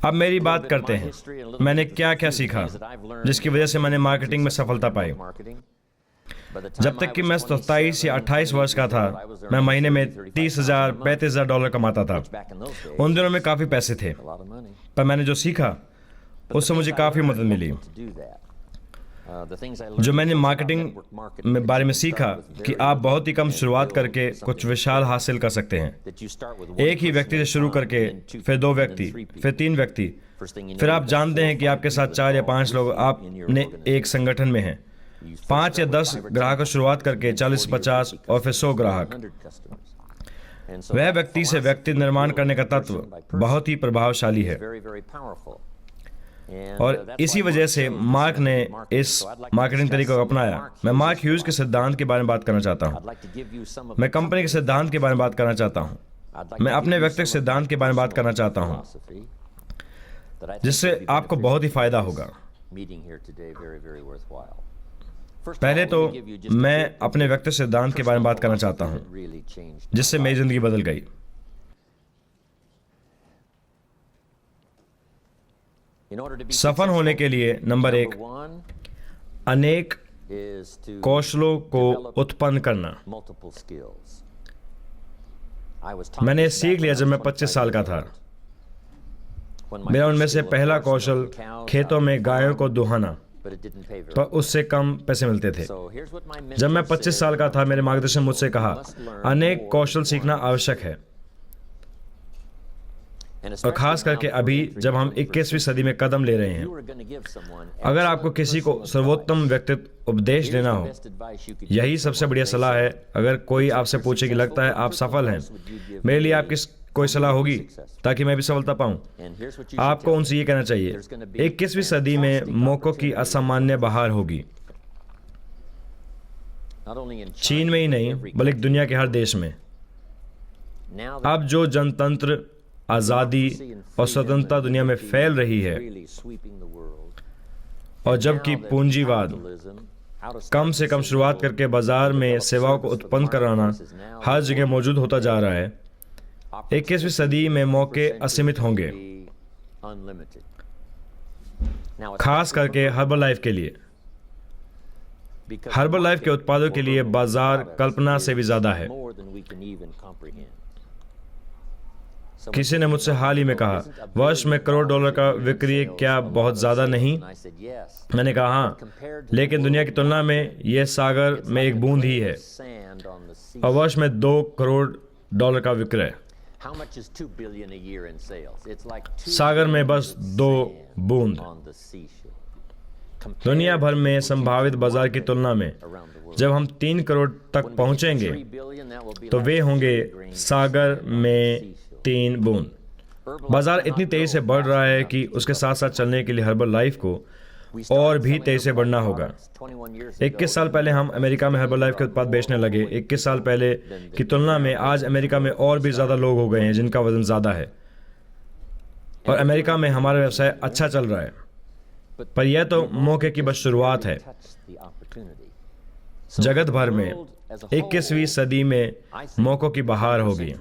अब मेरी बात करते हैं मैंने क्या क्या सीखा जिसकी वजह से मैंने मार्केटिंग में सफलता पाई। जब तक कि मैं 27 या 28 वर्ष का था, मैं महीने में 30,000 35,000 डॉलर कमाता था। उन दिनों में काफ़ी पैसे थे, पर मैंने जो सीखा उससे मुझे काफ़ी मदद मिली। जो मैंने मार्केटिंग में बारे में सीखा कि आप बहुत ही कम शुरुआत करके कुछ विशाल हासिल कर सकते हैं। एक ही व्यक्ति से शुरू करके, फिर 2 व्यक्ति, फिर 3 व्यक्ति, फिर आप जानते हैं कि आपके साथ 4 या 5 लोग आपने एक संगठन में हैं। 5 या 10 ग्राहक शुरुआत करके 40 50 और फिर 100 ग्राहक। वह व्यक्ति से व्यक्ति निर्माण करने का तत्व बहुत ही प्रभावशाली है और इसी वजह से मार्क ने इस मार्केटिंग तरीके को अपनाया। मैं मार्क ह्यूज के सिद्धांत के बारे में बात करना चाहता हूं। मैं कंपनी के सिद्धांत के बारे में बात करना चाहता हूं। मैं अपने व्यक्तिगत सिद्धांत के बारे में बात करना चाहता हूं जिससे आपको बहुत ही फायदा होगा। पहले तो मैं अपने व्यक्तिगत सिद्धांत के बारे में बात करना चाहता हूं जिससे मेरी जिंदगी बदल गई। सफल होने के लिए नंबर 1, अनेक कौशलों को उत्पन्न करना। मैंने सीख लिया जब मैं 25 साल का था। मेरा उनमें से पहला कौशल खेतों में गायों को दुहाना, पर उससे कम पैसे मिलते थे। जब मैं 25 साल का था, मेरे मार्गदर्शन मुझसे कहा अनेक कौशल सीखना आवश्यक है, और खास करके अभी जब हम 21वीं सदी में कदम ले रहे हैं। अगर आपको किसी को सर्वोत्तम व्यक्तित्व उपदेश देना हो, यही सबसे बढ़िया सलाह है। अगर कोई आपसे पूछे कि लगता है आप सफल हैं, मेरे लिए आपकी कोई सलाह होगी ताकि मैं भी सफलता पाऊं, आपको उनसे ये कहना चाहिए 21वीं सदी में मौकों की असामान्य बहार होगी। चीन में ही नहीं बल्कि दुनिया के हर देश में। अब जो जनतंत्र, आज़ादी और स्वतंत्रता दुनिया में फैल रही है, और जबकि पूंजीवाद कम से कम शुरुआत करके बाजार में सेवाओं को उत्पन्न कराना हर जगह मौजूद होता जा रहा है, 21वीं सदी में मौके असीमित होंगे, खास करके हर्बल लाइफ के लिए। हर्बल लाइफ के उत्पादों के लिए बाजार कल्पना से भी ज्यादा है। किसी ने मुझसे हाल ही में कहा, वर्ष में करोड़ डॉलर का बिक्री क्या बहुत ज्यादा नहीं? मैंने कहा हाँ, लेकिन दुनिया की तुलना में यह सागर में एक बूंद ही है, और वर्ष में 2 करोड़ डॉलर का विक्रय। सागर में बस 2 बूंद। दुनिया भर में संभावित बाजार की तुलना में जब हम 3 करोड़ तक पहुंचेंगे तो वे होंगे सागर में 3 बूंद। बाजार इतनी तेजी से बढ़ रहा है कि उसके साथ साथ चलने के लिए हर्बल लाइफ को और भी तेजी से बढ़ना होगा। 21 साल पहले हम अमेरिका में हर्बल लाइफ के उत्पाद बेचने लगे। 21 साल पहले की तुलना में आज अमेरिका में और भी ज्यादा लोग हो गए हैं जिनका वजन ज्यादा है, और अमेरिका में हमारा व्यवसाय अच्छा चल रहा है। पर यह तो मौके की बस शुरुआत है। जगत भर में 21वीं सदी में मौकों की बहार होगी।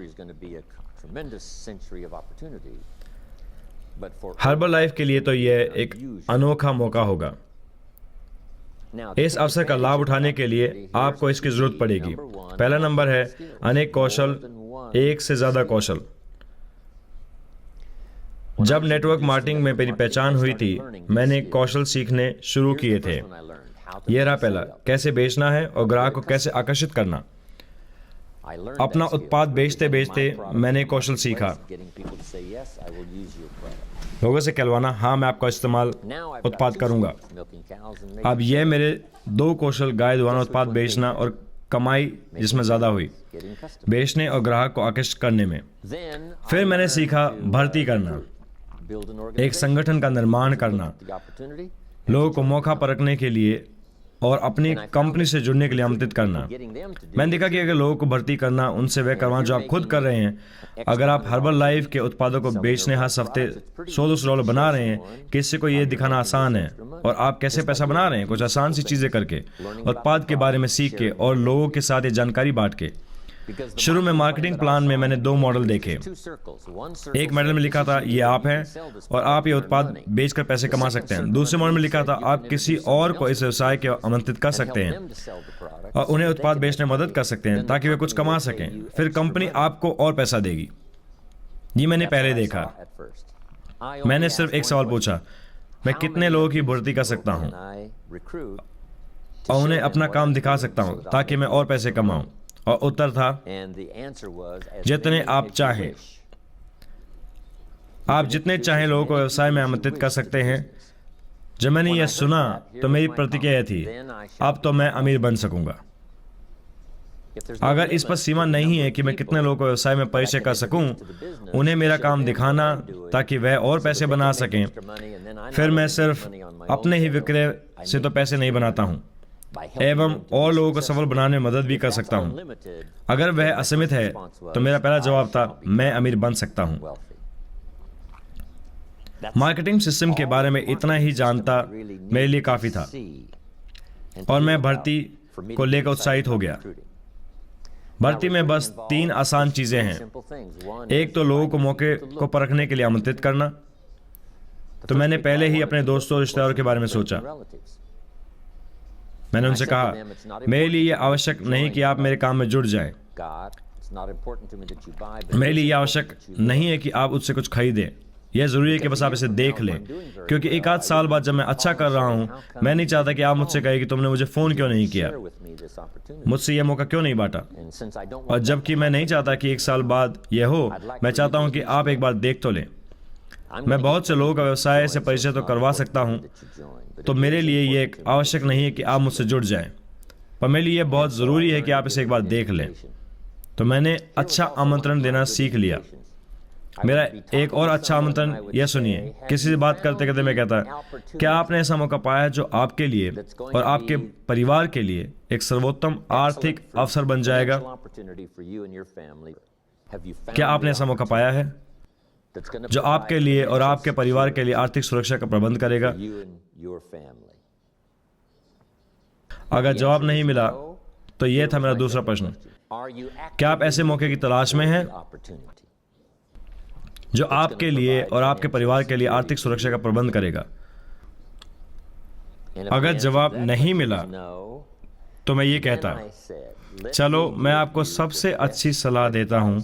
हर्बल लाइफ के लिए तो यह एक अनोखा मौका होगा। इस अवसर का लाभ उठाने के लिए आपको इसकी जरूरत पड़ेगी। पहला नंबर है अनेक कौशल, एक से ज्यादा कौशल। जब नेटवर्क मार्केटिंग में मेरी पहचान हुई थी, मैंने कौशल सीखने शुरू किए थे। यह रहा पहला, कैसे बेचना है और ग्राहक को कैसे आकर्षित करना। अपना उत्पाद बेचते बेचते मैंने कौशल सीखा। लोगों से कहलवाना, हाँ मैं आपका इस्तेमाल उत्पाद करूंगा। अब यह मेरे 2 कौशल, गाय दुहाना, उत्पाद बेचना और कमाई जिसमें ज्यादा हुई बेचने और ग्राहक को आकर्षित करने में। फिर मैंने सीखा भर्ती करना, एक संगठन का निर्माण करना, लोगों को मौका परखने के लिए और अपनी कंपनी से जुड़ने के लिए आमंत्रित करना। मैंने देखा कि अगर लोगों को भर्ती करना, उनसे वह करवाना जो आप खुद कर रहे हैं। अगर आप हर्बल लाइफ के उत्पादों को बेचने हर हफ्ते $100-200 बना रहे हैं, किसी को ये दिखाना आसान है, और आप कैसे पैसा बना रहे हैं कुछ आसान सी चीजें करके, उत्पाद के बारे में सीख के और लोगों के साथ ये जानकारी बांट के। शुरू में मार्केटिंग प्लान में मैंने 2 मॉडल देखे। एक मॉडल में लिखा था ये आप हैं और आप ये उत्पाद बेचकर पैसे कमा सकते हैं। दूसरे मॉडल में लिखा था आप किसी और को इस व्यवसाय के आमंत्रित कर सकते हैं और उन्हें उत्पाद बेचने में मदद कर सकते हैं ताकि वे कुछ कमा सकें, फिर कंपनी आपको और पैसा देगी। ये मैंने पहले देखा। मैंने सिर्फ एक सवाल पूछा, मैं कितने लोगों की भर्ती कर सकता हूं और उन्हें अपना काम दिखा सकता हूं ताकि मैं और पैसे कमाऊं, और उत्तर था जितने आप चाहें। आप जितने चाहें लोगों को व्यवसाय में आमंत्रित कर सकते हैं। जब मैंने यह सुना तो मेरी प्रतिक्रिया थी, अब तो मैं अमीर बन सकूंगा। अगर इस पर सीमा नहीं है कि मैं कितने लोगों को व्यवसाय में परिचय कर सकूं, उन्हें मेरा काम दिखाना ताकि वह और पैसे बना सकें, फिर मैं सिर्फ अपने ही विक्रय से तो पैसे नहीं बनाता हूं, एवं और लोगों को सफल बनाने में मदद भी कर सकता हूं। अगर वह असीमित है तो मेरा पहला जवाब था मैं अमीर बन सकता हूं। मार्केटिंग सिस्टम के बारे में इतना ही जानता मेरे लिए काफी था और मैं भर्ती को लेकर उत्साहित हो गया। भर्ती में बस 3 आसान चीजें हैं। एक तो लोगों को मौके को परखने के लिए आमंत्रित करना। तो मैंने पहले ही अपने दोस्तों और रिश्तेदारों के बारे में सोचा। मैंने उनसे कहा, मेरे लिए यह आवश्यक नहीं कि आप मेरे काम में जुड़ जाएं। मेरे लिए यह आवश्यक नहीं है कि आप उससे कुछ खरीदें। यह जरूरी है कि बस आप इसे देख लें, क्योंकि 1 आध साल बाद जब मैं अच्छा कर रहा हूं, मैं नहीं चाहता कि आप मुझसे कहें कि तुमने मुझे फोन क्यों नहीं किया, मुझसे यह मौका क्यों नहीं बांटा। और जबकि मैं नहीं चाहता कि 1 साल बाद यह हो, मैं चाहता हूं कि आप एक बार देख तो लें। मैं बहुत से लोगों का व्यवसाय से परिचय तो करवा सकता हूं, तो मेरे लिए यह आवश्यक नहीं है कि आप मुझसे जुड़ जाएं, पर मेरे लिए यह बहुत जरूरी है कि आप इसे एक बार देख लें। तो मैंने अच्छा आमंत्रण देना सीख लिया। मेरा एक और अच्छा आमंत्रण यह सुनिए। किसी से बात करते करते मैं कहता, क्या आपने ऐसा मौका पाया जो आपके लिए और आपके परिवार के लिए एक सर्वोत्तम आर्थिक अवसर बन जाएगा? क्या आपने ऐसा मौका पाया है जो आपके लिए और आपके परिवार के लिए आर्थिक सुरक्षा का प्रबंध करेगा? अगर जवाब नहीं मिला तो यह था मेरा दूसरा प्रश्न, क्या आप ऐसे मौके की तलाश में हैं जो आपके लिए और आपके परिवार के लिए आर्थिक सुरक्षा का प्रबंध करेगा? अगर जवाब नहीं मिला तो मैं ये कहता, चलो मैं आपको सबसे अच्छी सलाह देता हूं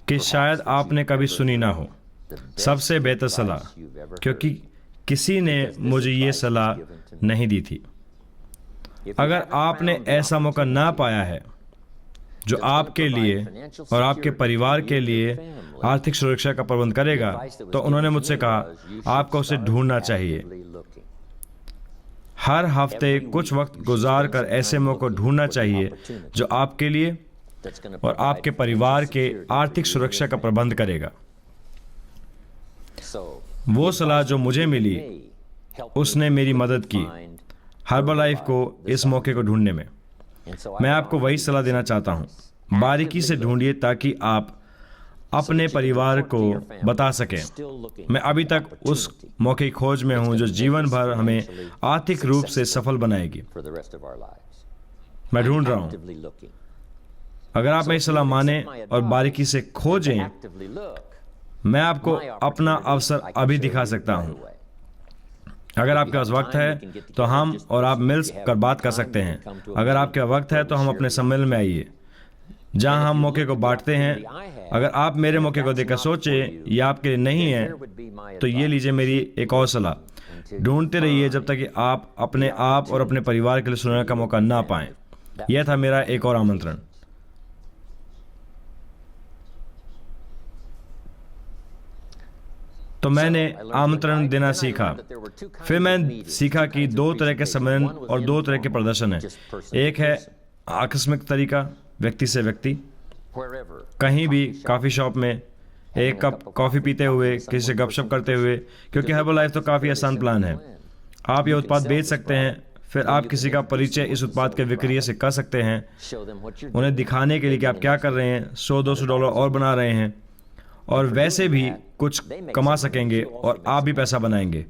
कि शायद आपने कभी सुनी ना हो, सबसे बेहतर सलाह, क्योंकि किसी ने मुझे ये सलाह नहीं दी थी। अगर आपने ऐसा मौका ना पाया है जो आपके लिए और आपके परिवार के लिए आर्थिक सुरक्षा का प्रबंध करेगा, तो उन्होंने मुझसे कहा, आपको उसे ढूंढना चाहिए। हर हफ्ते कुछ वक्त गुजार कर ऐसे मौके ढूंढना चाहिए जो आपके लिए और आपके परिवार के आर्थिक सुरक्षा का प्रबंध करेगा। वो सलाह जो मुझे मिली, उसने मेरी मदद की हर्बलाइफ को इस मौके को ढूंढने में। मैं आपको वही सलाह देना चाहता हूं। बारीकी से ढूंढिए ताकि आप अपने परिवार को बता सकें, मैं अभी तक उस मौके की खोज में हूं जो जीवन भर हमें आर्थिक रूप से सफल बनाएगी। मैं ढूंढ रहा हूं। अगर आप मेरी सलाह माने और बारीकी से खोजें, मैं आपको अपना अवसर अभी दिखा सकता हूं। अगर आपके पास वक्त है तो हम और आप मिल कर बात कर सकते हैं। अगर आपके वक्त है तो हम अपने सम्मेलन में आइए जहां हम मौके को बांटते हैं। अगर आप मेरे मौके को देखकर सोचे ये आपके लिए नहीं है, तो ये लीजिए मेरी एक और सलाह, ढूंढते रहिए जब तक कि आप अपने आप और अपने परिवार के लिए सुनने का मौका ना पाएं। यह था मेरा एक और आमंत्रण। तो मैंने आमंत्रण देना सीखा। फिर मैंने सीखा कि 2 तरह के सम्मेलन और 2 तरह के प्रदर्शन हैं। एक है आकस्मिक तरीका, व्यक्ति से व्यक्ति, कहीं भी कॉफी शॉप में एक कप कॉफी पीते हुए, किसी से गपशप करते हुए, क्योंकि हर्बलाइफ तो काफी आसान प्लान है। आप ये उत्पाद बेच सकते हैं, फिर आप किसी का परिचय इस उत्पाद के विक्रेता से कर सकते हैं, उन्हें दिखाने के लिए कि आप क्या कर रहे हैं, $100-200 और बना रहे हैं, और वैसे भी कुछ कमा सकेंगे और आप भी पैसा बनाएंगे।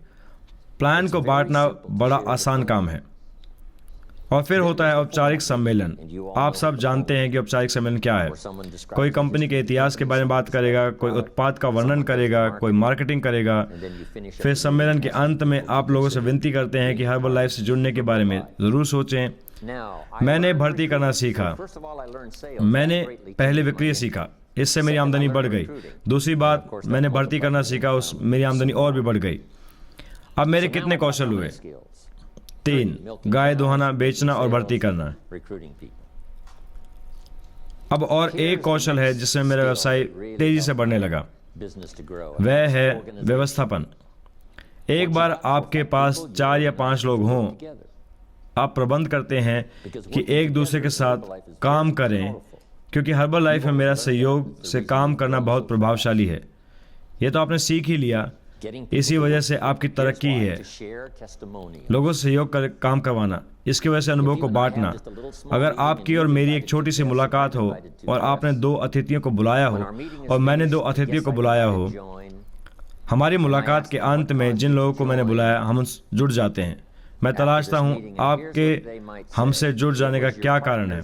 प्लान को बांटना बड़ा आसान काम है। और फिर होता है औपचारिक सम्मेलन। आप सब जानते हैं कि औपचारिक सम्मेलन क्या है। कोई कंपनी के इतिहास के बारे में बात करेगा, कोई उत्पाद का वर्णन करेगा, कोई मार्केटिंग करेगा। फिर सम्मेलन के अंत में आप लोगों से विनती करते हैं कि हर्बल लाइफ से जुड़ने के बारे में ज़रूर सोचें। मैंने भर्ती करना सीखा। मैंने पहले विक्री सीखा, इससे मेरी आमदनी बढ़ गई। दूसरी बात, मैंने भर्ती करना सीखा, उस मेरी आमदनी और भी बढ़ गई। अब मेरे कितने कौशल हुए? 3, गाय दुहाना, बेचना और भर्ती करना। अब और एक कौशल है जिसमें मेरा व्यवसाय तेजी से बढ़ने लगा, वह है व्यवस्थापन। एक बार आपके पास 4 या 5 लोग हों, आप प्रबंध करते हैं कि एक दूसरे के साथ काम करें, क्योंकि हर्बल लाइफ में मेरा सहयोग से काम करना बहुत प्रभावशाली है। ये तो आपने सीख ही लिया, इसी वजह से आपकी तरक्की है। लोगों से सहयोग कर काम करवाना, इसकी वजह से अनुभव को बांटना। अगर आपकी और मेरी एक छोटी सी मुलाकात हो और आपने 2 अतिथियों को बुलाया हो और मैंने 2 अतिथियों को बुलाया हो, हमारी मुलाकात के अंत में जिन लोगों को मैंने बुलाया, हम जुड़ जाते हैं। मैं तलाशता हूं आपके हमसे जुड़ जाने का क्या कारण है,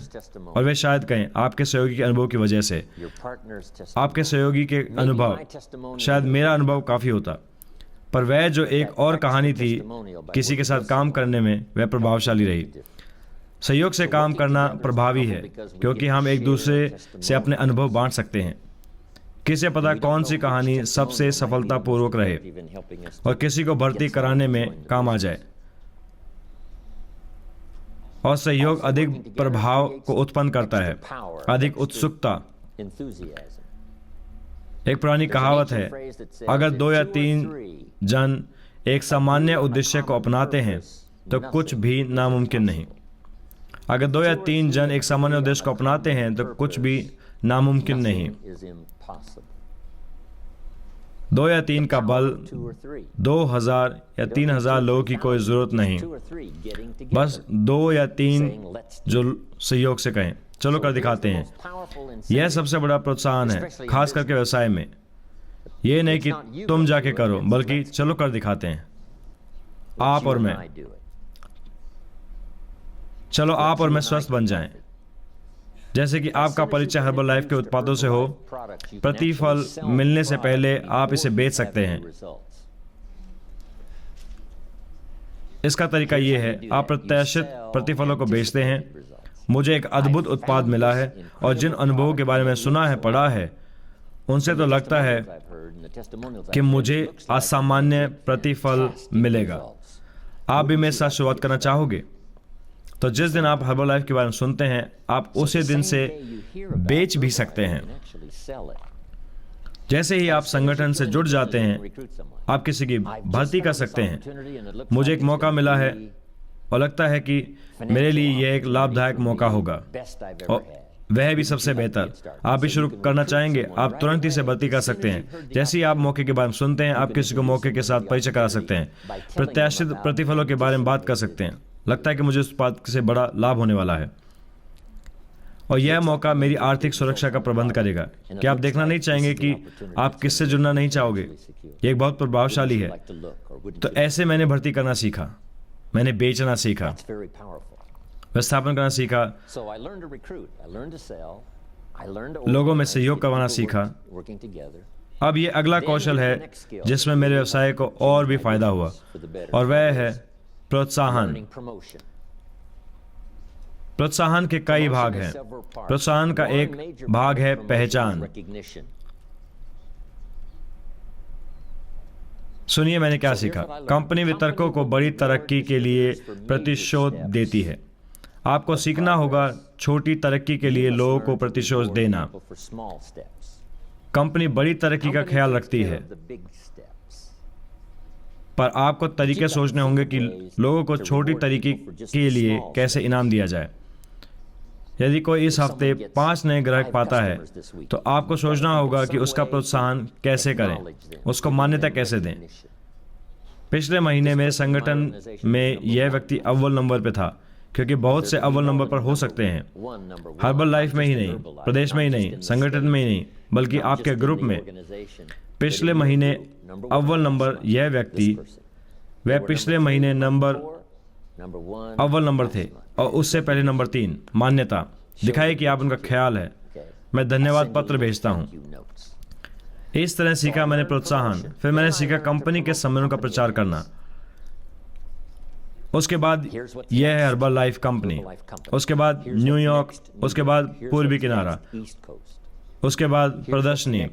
और वे शायद कहें आपके सहयोगी के अनुभव की वजह से। आपके सहयोगी के अनुभव, शायद मेरा अनुभव काफ़ी होता, पर वह जो एक और कहानी थी किसी के साथ काम करने में, वह प्रभावशाली रही। सहयोग से काम करना प्रभावी है क्योंकि हम एक दूसरे से अपने अनुभव बांट सकते हैं। किसे पता कौन सी कहानी सबसे सफलतापूर्वक रहे और किसी को भर्ती कराने में काम आ जाए। और सहयोग अधिक प्रभाव को उत्पन्न करता है, अधिक उत्सुकता। एक पुरानी कहावत है, अगर 2 या 3 जन एक सामान्य उद्देश्य को अपनाते हैं तो कुछ भी नामुमकिन नहीं। अगर 2 या 3 जन एक सामान्य उद्देश्य को अपनाते हैं तो कुछ भी नामुमकिन नहीं। 2 या 3 का बल, 2000 या 3000 लोगों की कोई जरूरत नहीं। बस 2 या 3 जो सहयोग से कहें, चलो कर दिखाते हैं। यह सबसे बड़ा प्रोत्साहन है, खास करके व्यवसाय में। यह नहीं कि तुम जाके करो, बल्कि चलो कर दिखाते हैं। आप और मैं, चलो आप और मैं स्वस्थ बन जाएं। जैसे कि आपका परिचय हर्बल लाइफ के उत्पादों से हो, प्रतिफल मिलने से पहले आप इसे बेच सकते हैं। इसका तरीका यह है, आप प्रत्याशित प्रतिफलों को बेचते हैं। मुझे एक अद्भुत उत्पाद मिला है और जिन अनुभवों के बारे में सुना है, पढ़ा है, उनसे तो लगता है कि मुझे असामान्य प्रतिफल मिलेगा। आप भी मेरे साथ शुरुआत करना चाहोगे? तो जिस दिन आप हर्बल लाइफ के बारे में सुनते हैं, आप उसी दिन से बेच भी सकते हैं। जैसे ही आप संगठन से जुड़ जाते हैं, आप किसी की भर्ती कर सकते हैं। मुझे एक मौका मिला है और लगता है कि मेरे लिए यह एक लाभदायक मौका होगा, और वह भी सबसे बेहतर। आप भी शुरू करना चाहेंगे, आप तुरंत ही से भर्ती कर सकते हैं। जैसे ही आप मौके के बारे में सुनते हैं, आप किसी को मौके के साथ परिचय करा सकते हैं, प्रत्याशित प्रतिफलों के बारे में बात कर सकते हैं। लगता है कि मुझे उस उत्पाद से बड़ा लाभ होने वाला है और यह मौका मेरी आर्थिक सुरक्षा का प्रबंध करेगा। क्या आप देखना नहीं चाहेंगे कि आप किससे जुड़ना नहीं चाहोगे? यह एक बहुत प्रभावशाली है। तो ऐसे मैंने भर्ती करना सीखा, मैंने बेचना सीखा, व्यवस्थापन करना सीखा, लोगों में सहयोग करवाना सीखा। अब ये अगला कौशल है जिसमें मेरे व्यवसाय को और भी फायदा हुआ, और वह है प्रोत्साहन। प्रोत्साहन के कई भाग हैं। प्रोत्साहन का एक भाग है पहचान। सुनिए मैंने क्या सीखा। कंपनी वितरकों को बड़ी तरक्की के लिए प्रतिशोध देती है। आपको सीखना होगा छोटी तरक्की के लिए लोगों को प्रतिशोध देना। कंपनी बड़ी तरक्की का ख्याल रखती है, पर आपको तरीके सोचने होंगे कि लोगों को छोटी तरक्की के लिए कैसे इनाम दिया जाए। यदि कोई इस हफ्ते 5 नए ग्राहक पाता है, तो आपको सोचना होगा कि उसका प्रोत्साहन कैसे करें, उसको मान्यता कैसे दें। पिछले महीने मेरे संगठन में यह व्यक्ति अव्वल नंबर पे था, क्योंकि बहुत से अव्वल नंबर पर हो सकते हैं। हर्बल लाइफ में ही नहीं, प्रदेश में ही नहीं, संगठन में ही नहीं, बल्कि आपके ग्रुप में। पिछले महीने अव्वल नंबर यह व्यक्ति, वह पिछले महीने नंबर अव्वल नंबर थे, और उससे पहले नंबर 3 मान्यता, दिखाए कि आप उनका ख्याल है। मैं धन्यवाद पत्र भेजता हूं। इस तरह सीखा मैंने प्रोत्साहन। फिर मैंने सीखा कंपनी के सम्मेलनों का प्रचार करना। उसके बाद यह है हर्बल लाइफ कंपनी, उसके बाद न्यूयॉर्क, उसके बाद पूर्वी किनारा, उसके बाद प्रदर्शनी।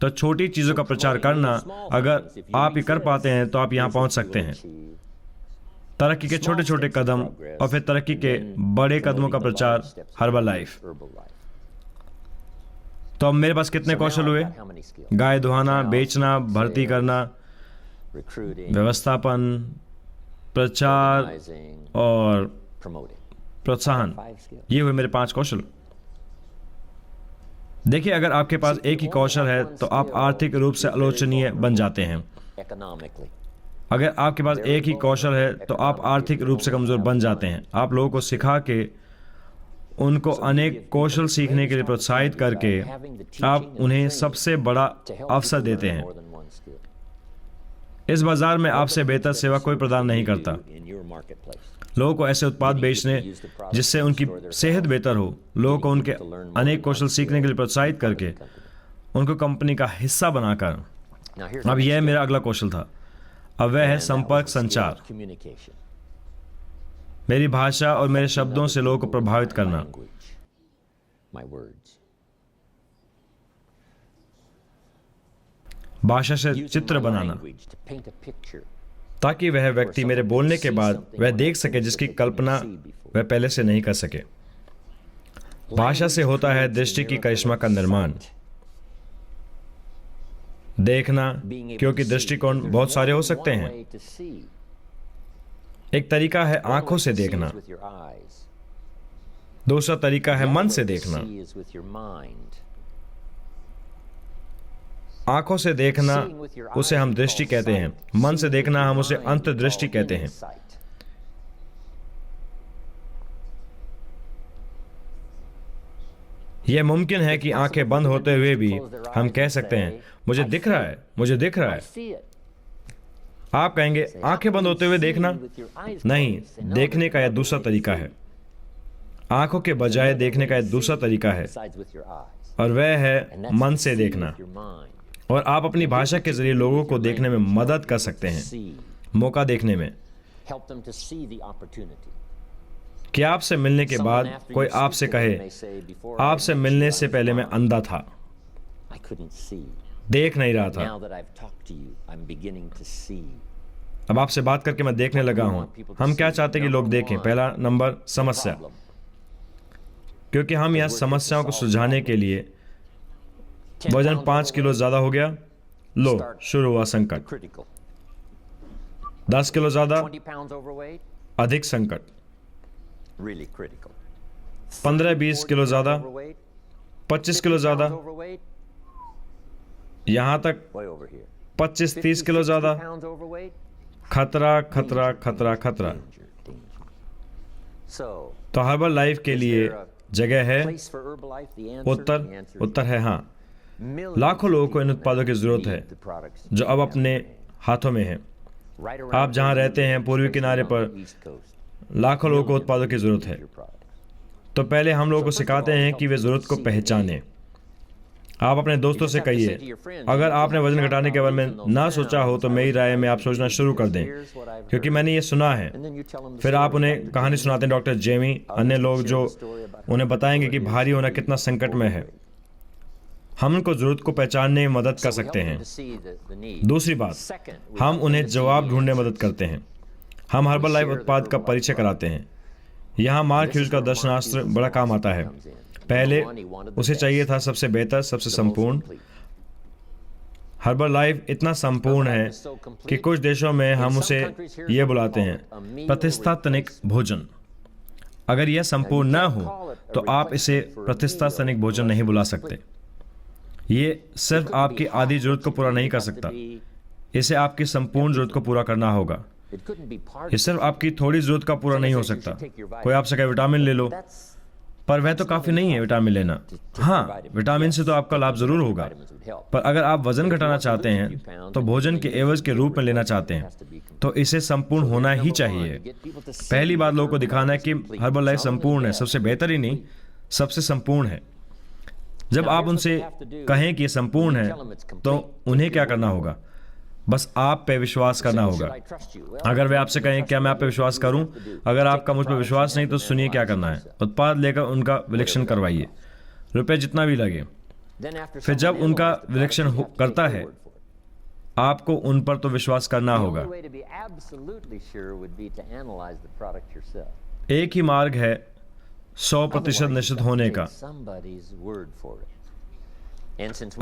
तो छोटी चीजों का प्रचार करना, अगर आप ये कर पाते हैं तो आप यहां पहुंच सकते हैं। तरक्की के छोटे छोटे कदम और फिर तरक्की के बड़े कदमों का प्रचार, हर्बल लाइफ। तो अब मेरे पास कितने कौशल हुए? गाय दुहाना, बेचना, भर्ती करना, व्यवस्थापन, प्रचार और प्रोत्साहन। ये हुए मेरे 5 कौशल। देखिए, अगर आपके पास एक ही कौशल है तो आप आर्थिक रूप से आलोचनीय बन जाते हैं। अगर आपके पास एक ही कौशल है तो आप आर्थिक रूप से कमजोर बन जाते हैं। आप लोगों को सिखा के, उनको अनेक कौशल सीखने के लिए प्रोत्साहित करके, आप उन्हें सबसे बड़ा अवसर देते हैं। इस बाजार में आपसे बेहतर सेवा कोई प्रदान नहीं करता। लोगों को ऐसे उत्पाद बेचने जिससे उनकी सेहत बेहतर हो, लोगों को उनके अनेक कौशल सीखने के लिए प्रोत्साहित करके, उनको कंपनी का हिस्सा बनाकर। अब यह मेरा अगला कौशल था। अब वह है संपर्क, संचार। मेरी भाषा और मेरे शब्दों से लोगों को प्रभावित करना। भाषा से चित्र बनाना, ताकि वह व्यक्ति मेरे बोलने के बाद वह देख सके जिसकी कल्पना वह पहले से नहीं कर सके। भाषा से होता है दृष्टि की करिश्मा का निर्माण। देखना, क्योंकि दृष्टिकोण बहुत सारे हो सकते हैं। एक तरीका है आंखों से देखना, दूसरा तरीका है मन से देखना। आंखों से देखना, उसे हम दृष्टि कहते हैं। मन से देखना, हम उसे अंतर्दृष्टि कहते हैं। यह मुमकिन है कि आंखें बंद होते हुए भी हम कह सकते हैं, मुझे दिख रहा है, मुझे दिख रहा है। आप कहेंगे, आंखें बंद होते हुए देखना? नहीं, देखने का यह दूसरा तरीका है। आंखों के बजाय देखने का यह दूसरा तरीका है, और वह है मन से देखना। और आप अपनी भाषा के जरिए लोगों को देखने में मदद कर सकते हैं, मौका देखने में। कि आपसे मिलने के बाद कोई आपसे कहे, आपसे मिलने से पहले मैं अंधा था, देख नहीं रहा था, अब आपसे बात करके मैं देखने लगा हूं। हम क्या चाहते हैं कि लोग देखें? पहला नंबर, समस्या। क्योंकि हम यहां समस्याओं को सुलझाने के लिए, वजन 5 किलो ज्यादा हो गया, लो शुरू हुआ संकट। 10 किलो ज्यादा, अधिक संकट। 15-20 किलो ज्यादा, 25 किलो ज्यादा, यहां तक 25-30 किलो ज्यादा। खतरा, खतरा, खतरा, खतरा। तो हर्बल लाइफ के लिए जगह है? उत्तर है हाँ। लाखों लोगों को इन उत्पादों की जरूरत है जो अब अपने हाथों में है। आप जहां रहते हैं, पूर्वी किनारे पर लाखों लोगों को उत्पादों की जरूरत है। तो पहले हम लोगों को सिखाते हैं कि वे जरूरत को पहचानें। आप अपने दोस्तों से कहिए, अगर आपने वजन घटाने के बारे में ना सोचा हो तो मेरी राय में आप सोचना शुरू कर दें, क्योंकि मैंने ये सुना है। फिर आप उन्हें कहानी सुनाते हैं, डॉक्टर जेमी, अन्य लोग जो उन्हें बताएंगे कि भारी होना कितना संकट में है। हम उनको जरूरत को पहचानने में मदद कर सकते हैं। दूसरी बात, हम उन्हें जवाब ढूंढने में मदद करते हैं। हम हर्बल लाइफ उत्पाद का परिचय कराते हैं। यहाँ मार्क ह्यूज का दर्शनास्त्र बड़ा काम आता है। पहले उसे चाहिए था सबसे बेहतर, सबसे संपूर्ण। हर्बल लाइफ इतना संपूर्ण है कि कुछ देशों में हम उसे ये बुलाते हैं प्रतिष्ठात्मक भोजन। अगर यह संपूर्ण न हो तो आप इसे प्रतिष्ठात्मक भोजन नहीं बुला सकते। ये सिर्फ आपकी आधी जरूरत को पूरा नहीं कर सकता, इसे आपकी संपूर्ण जरूरत को पूरा करना होगा। ये सिर्फ आपकी थोड़ी जरूरत का पूरा नहीं हो सकता। कोई आपसे कहे विटामिन ले लो, पर वह तो काफ़ी नहीं है विटामिन लेना। हाँ, विटामिन से तो आपका लाभ ज़रूर होगा, पर अगर आप वज़न घटाना चाहते हैं तो भोजन के एवज के रूप में लेना चाहते हैं तो इसे संपूर्ण होना ही चाहिए। पहली बात लोगों को दिखाना है कि हर्बल लाइफ संपूर्ण है, सबसे बेहतर ही नहीं, सबसे संपूर्ण है। जब आप उनसे कहें कि ये संपूर्ण है तो उन्हें क्या करना होगा? बस आप पे विश्वास करना होगा। अगर वे आपसे कहें क्या मैं आप पे विश्वास करूं? अगर आपका मुझ पर विश्वास नहीं तो सुनिए क्या करना है। उत्पाद लेकर उनका विलक्षण करवाइए, रुपए जितना भी लगे। फिर जब उनका विलक्षण करता है आपको उन पर तो विश्वास करना होगा। एक ही मार्ग है 100% निश्चित होने का।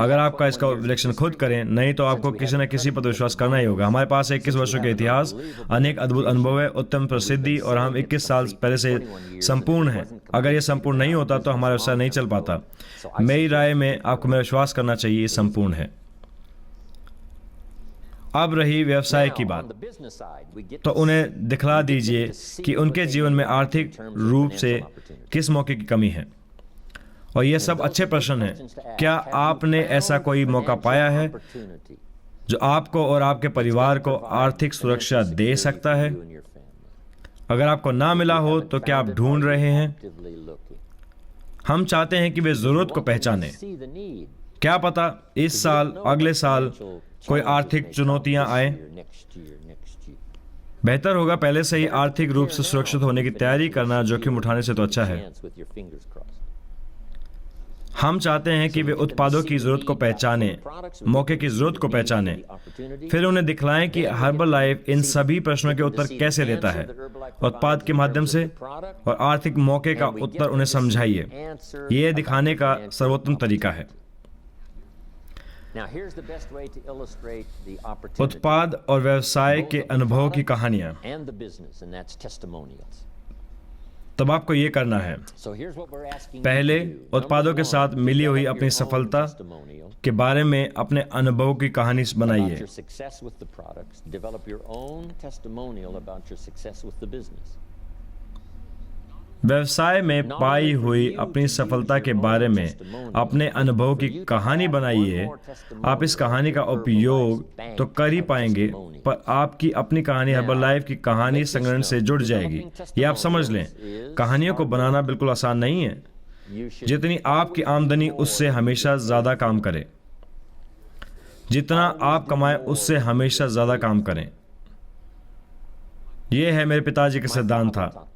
अगर आपका इसका विलक्षण खुद करें, नहीं तो आपको किसी न किसी पर विश्वास करना ही होगा। हमारे पास 21 वर्षों के इतिहास, अनेक अद्भुत अनुभव है, उत्तम प्रसिद्धि और हम 21 साल पहले से संपूर्ण हैं। अगर ये संपूर्ण नहीं होता तो हमारा व्यवसाय नहीं चल पाता। मेरी राय में आपको मेरा विश्वास करना चाहिए, ये संपूर्ण है। अब रही व्यवसाय की बात, तो उन्हें दिखला दीजिए कि उनके जीवन में आर्थिक रूप से किस मौके की कमी है। और ये सब अच्छे प्रश्न हैं। क्या आपने ऐसा कोई मौका पाया है जो आपको और आपके परिवार को आर्थिक सुरक्षा दे सकता है? अगर आपको ना मिला हो तो क्या आप ढूंढ रहे हैं? हम चाहते हैं कि वे जरूरत को पहचानें। क्या पता इस साल, अगले साल कोई आर्थिक चुनौतियां आए। बेहतर होगा पहले से ही आर्थिक रूप से सुरक्षित होने की तैयारी करना। जोखिम उठाने से तो अच्छा है। हम चाहते हैं कि वे उत्पादों की जरूरत को पहचानें, मौके की जरूरत को पहचानें, फिर उन्हें दिखलाएं कि हर्बल लाइफ इन सभी प्रश्नों के उत्तर कैसे देता है, उत्पाद के माध्यम से, और आर्थिक मौके का उत्तर उन्हें समझाइए। यह दिखाने का सर्वोत्तम तरीका है। उत्पाद और व्यवसाय के अनुभव की कहानियां। तब आपको यह करना है, पहले उत्पादों के साथ मिली हुई अपनी सफलता के बारे में अपने अनुभव की कहानी बनाइए। व्यवसाय में पाई हुई अपनी सफलता के बारे में अपने अनुभव की कहानी बनाइए। आप इस कहानी का उपयोग तो कर ही पाएंगे, पर आपकी अपनी कहानी हर्बल लाइफ की कहानी संग्रहण से जुड़ जाएगी। ये आप समझ लें, कहानियों को बनाना बिल्कुल आसान नहीं है। जितनी आपकी आमदनी उससे हमेशा ज्यादा काम करे, जितना आप कमाएं उससे हमेशा ज्यादा काम करें। यह है मेरे पिताजी का सिद्धांत था,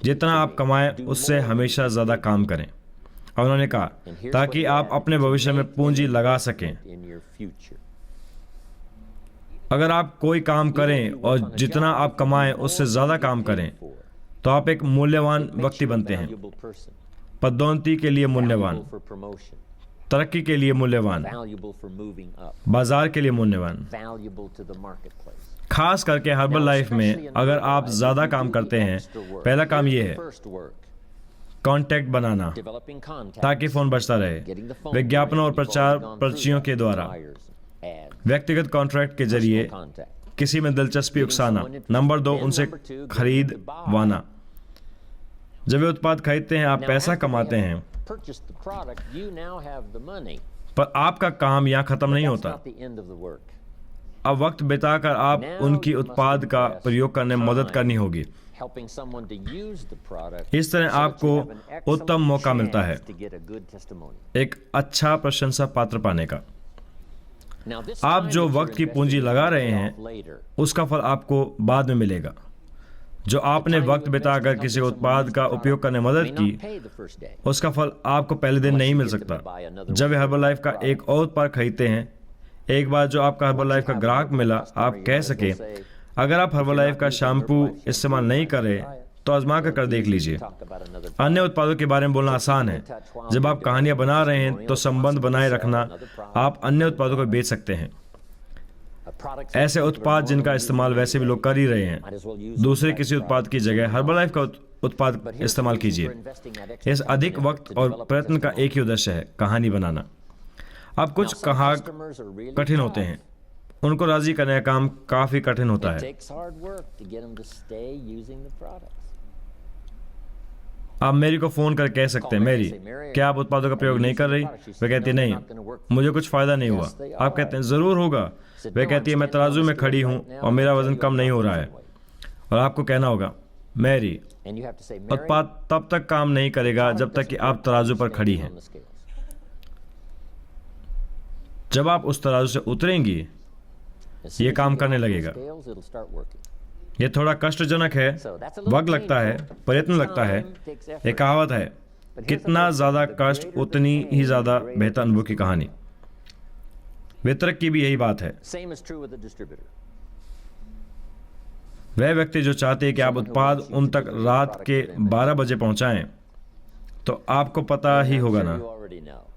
जितना आप कमाएं उससे हमेशा ज्यादा काम करें। और उन्होंने कहा ताकि आप अपने भविष्य में पूंजी लगा सकें। अगर आप कोई काम करें और जितना आप कमाएं उससे ज्यादा काम करें तो आप एक मूल्यवान व्यक्ति बनते हैं। पदोन्नति के लिए मूल्यवान, तरक्की के लिए मूल्यवान, बाजार के लिए मूल्यवान। खास करके हर्बल लाइफ में अगर आप ज्यादा काम करते हैं, पहला काम यह है कांटेक्ट बनाना ताकि फोन बजता रहे, विज्ञापनों और प्रचार पर्चियों के द्वारा, व्यक्तिगत कॉन्ट्रैक्ट के जरिए किसी में दिलचस्पी उकसाना। नंबर 2, उनसे खरीदवाना। जब वे उत्पाद खरीदते हैं आप पैसा कमाते हैं, पर आपका काम यहां खत्म नहीं होता। अब वक्त बिताकर आप उनकी उत्पाद का प्रयोग करने में मदद करनी होगी। इस तरह आपको उत्तम मौका मिलता है एक अच्छा प्रशंसा पात्र पाने का। आप जो वक्त की पूंजी लगा रहे हैं उसका फल आपको बाद में मिलेगा। जो आपने वक्त बिताकर किसी उत्पाद का उपयोग करने में मदद की, उसका फल आपको पहले दिन नहीं मिल सकता। जब वे हर्बल लाइफ का एक और उत्पाद खरीदते हैं, एक बार जो आपका हर्बल लाइफ का ग्राहक मिला, आप कह सके अगर आप हर्बल लाइफ का शैम्पू इस्तेमाल नहीं करें तो आजमा कर देख लीजिए। अन्य उत्पादों के बारे में बोलना आसान है। जब आप कहानियां बना रहे हैं तो संबंध बनाए रखना। आप अन्य उत्पादों को बेच सकते हैं, ऐसे उत्पाद जिनका इस्तेमाल वैसे भी लोग कर ही रहे हैं। दूसरे किसी उत्पाद की जगह हर्बल लाइफ का उत्पाद इस्तेमाल कीजिए। इस अधिक वक्त और प्रयत्न का एक ही उद्देश्य है, कहानी बनाना। अब कुछ ग्राहक कठिन होते हैं, उनको राजी करने का काम काफी कठिन होता है। आप मेरी को फ़ोन कर कह सकते हैं, मेरी, क्या आप उत्पादों का प्रयोग नहीं कर रही? वह कहती है नहीं, मुझे कुछ फ़ायदा नहीं हुआ। आप कहते हैं ज़रूर होगा। वह कहती है मैं तराजू में खड़ी हूँ और मेरा वज़न कम नहीं हो रहा है। और आपको कहना होगा मैरी, उत्पाद तब तक काम नहीं करेगा जब तक कि आप तराजू पर खड़ी हैं। जब आप उस तराजू से उतरेंगी, ये काम करने लगेगा। ये थोड़ा कष्टजनक है, वक्त लगता है, प्रयत्न लगता है। एक कहावत है, कितना ज़्यादा कष्ट उतनी ही ज़्यादा बेहतर अनुभव की कहानी। वितरक की भी यही बात है। वह व्यक्ति जो चाहते हैं कि आप उत्पाद उन तक रात के 12 बजे पहुंचाएं, तो आपको पता ही होगा ना,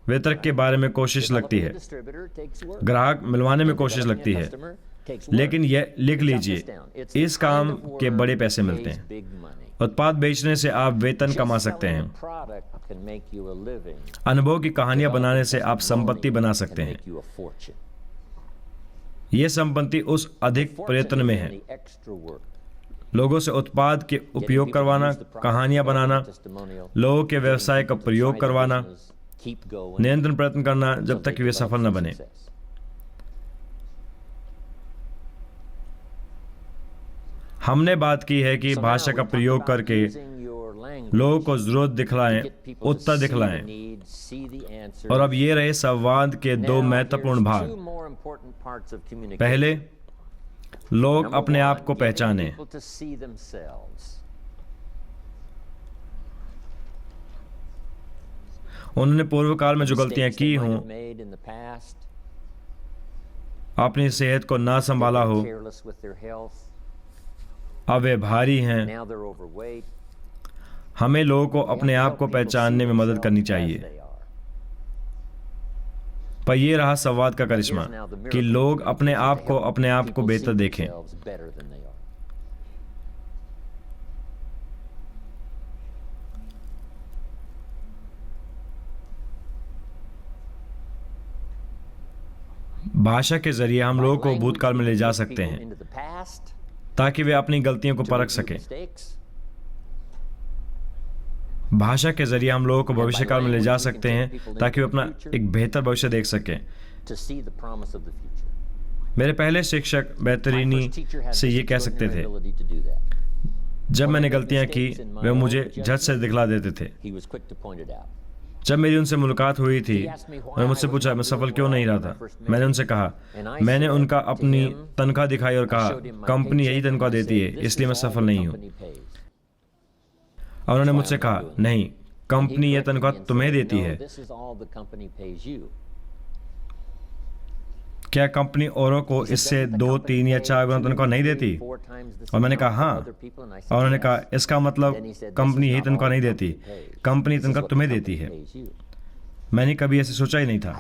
वितरक के बारे में कोशिश लगती है, ग्राहक मिलवाने में कोशिश लगती है, लेकिन यह लिख लीजिए, इस काम के बड़े पैसे मिलते हैं। उत्पाद बेचने से आप वेतन कमा सकते हैं। अनुभव की कहानियां बनाने से आप संपत्ति बना सकते हैं। यह संपत्ति उस अधिक प्रयत्न में है। लोगों से उत्पाद के उपयोग करवाना, कहानियां बनाना, लोगों के व्यवसाय का प्रयोग करवाना, निरंतर प्रयत्न करना जब तक कि वे सफल न बने। हमने बात की है कि भाषा का प्रयोग करके लोगों को जरूरत दिखलाएं, उत्तर दिखलाएं। और अब ये रहे संवाद के दो महत्वपूर्ण भाग। पहले, लोग अपने आप को पहचानें। उन्होंने पूर्व काल में जो गलतियां की हों, अपनी सेहत को ना संभाला हो, अब वे भारी हैं। हमें लोगों को अपने आप को पहचानने में मदद करनी चाहिए। पर यह रहा संवाद का करिश्मा कि लोग अपने आप को बेहतर देखें। भाषा के जरिए हम लोगों को भूतकाल में ले जा सकते हैं ताकि वे अपनी गलतियों को परख सकें। भाषा के जरिए हम लोगों को भविष्यकाल में ले जा सकते हैं ताकि वे अपना एक बेहतर भविष्य देख सकें। मेरे पहले शिक्षक बेहतरीनी से ये कह सकते थे, जब मैंने गलतियां की वे मुझे झट से दिखला देते थे। जब मेरी उनसे मुलाकात हुई थी, उन्होंने मुझसे पूछा मैं सफल क्यों नहीं रहा था। मैंने उनसे कहा, मैंने उनका अपनी तनख्वाह दिखाई और कहा कंपनी यही तनख्वाह देती है इसलिए मैं सफल नहीं हूं। और उन्होंने मुझसे कहा नहीं, कंपनी यह तनख्वाह तुम्हें देती है। क्या कंपनी औरों को इससे 2, 3 या 4 गुना तनख्वाह नहीं देती? और मैंने कहा हाँ। और उन्होंने कहा इसका मतलब कंपनी यही तनख्वाह नहीं देती, कंपनी तनख्वाह तुम्हें देती है। मैंने कभी ऐसे सोचा ही नहीं था।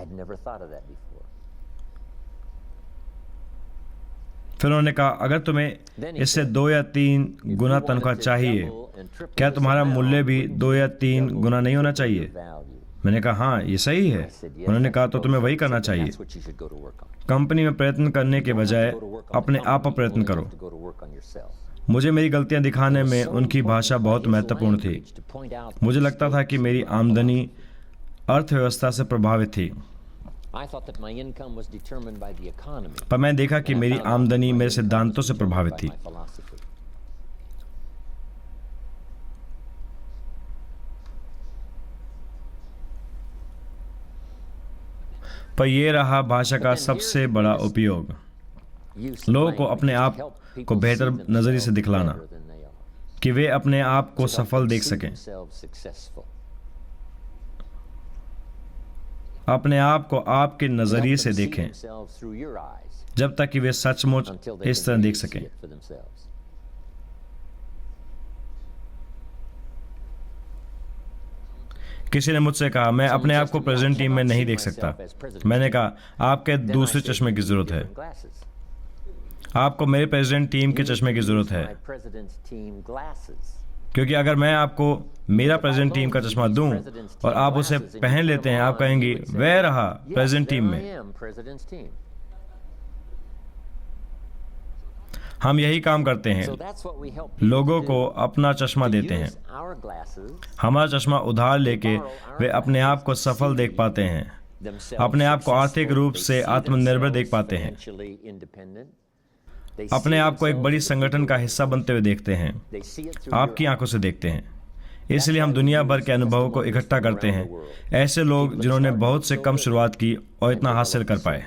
फिर उन्होंने कहा अगर तुम्हें इससे 2 या 3 गुना तनख्वाह चाहिए, क्या तुम्हारा मूल्य भी 2 या 3 गुना नहीं होना चाहिए? मैंने कहा हाँ, ये सही है। उन्होंने कहा तो तुम्हें वही करना चाहिए। कंपनी में प्रयत्न करने के बजाय अपने आप पर प्रयत्न करो। मुझे मेरी गलतियां दिखाने में उनकी भाषा बहुत महत्वपूर्ण थी। मुझे लगता था कि मेरी आमदनी अर्थव्यवस्था से प्रभावित थी, पर मैंने देखा कि मेरी आमदनी मेरे सिद्धांतों से प्रभावित थी। पर यह रहा भाषा का सबसे बड़ा उपयोग, लोगों को अपने आप को बेहतर नजरिए से दिखलाना कि वे अपने आप को सफल देख सकें। अपने आप को आपके नजरिए से देखें जब तक कि वे सचमुच इस तरह देख सकें। किसी ने मुझसे कहा मैं अपने आप को प्रेजेंट टीम में नहीं देख सकता। मैंने कहा आपके दूसरे चश्मे की जरूरत है। आपको मेरे प्रेजेंट टीम के चश्मे की जरूरत है, क्योंकि अगर मैं आपको मेरा प्रेजेंट टीम का चश्मा दूं और आप उसे पहन लेते हैं, आप कहेंगे वह रहा प्रेजेंट टीम में। हम यही काम करते हैं, लोगों को अपना चश्मा देते हैं। हमारा चश्मा उधार लेके वे अपने आप को सफल देख पाते हैं, अपने आप को आर्थिक रूप से आत्मनिर्भर देख पाते हैं, अपने आप को एक बड़ी संगठन का हिस्सा बनते हुए देखते हैं, आपकी आंखों से देखते हैं। इसलिए हम दुनिया भर के अनुभवों को इकट्ठा करते हैं, ऐसे लोग जिन्होंने बहुत से कम शुरुआत की और इतना हासिल कर पाए।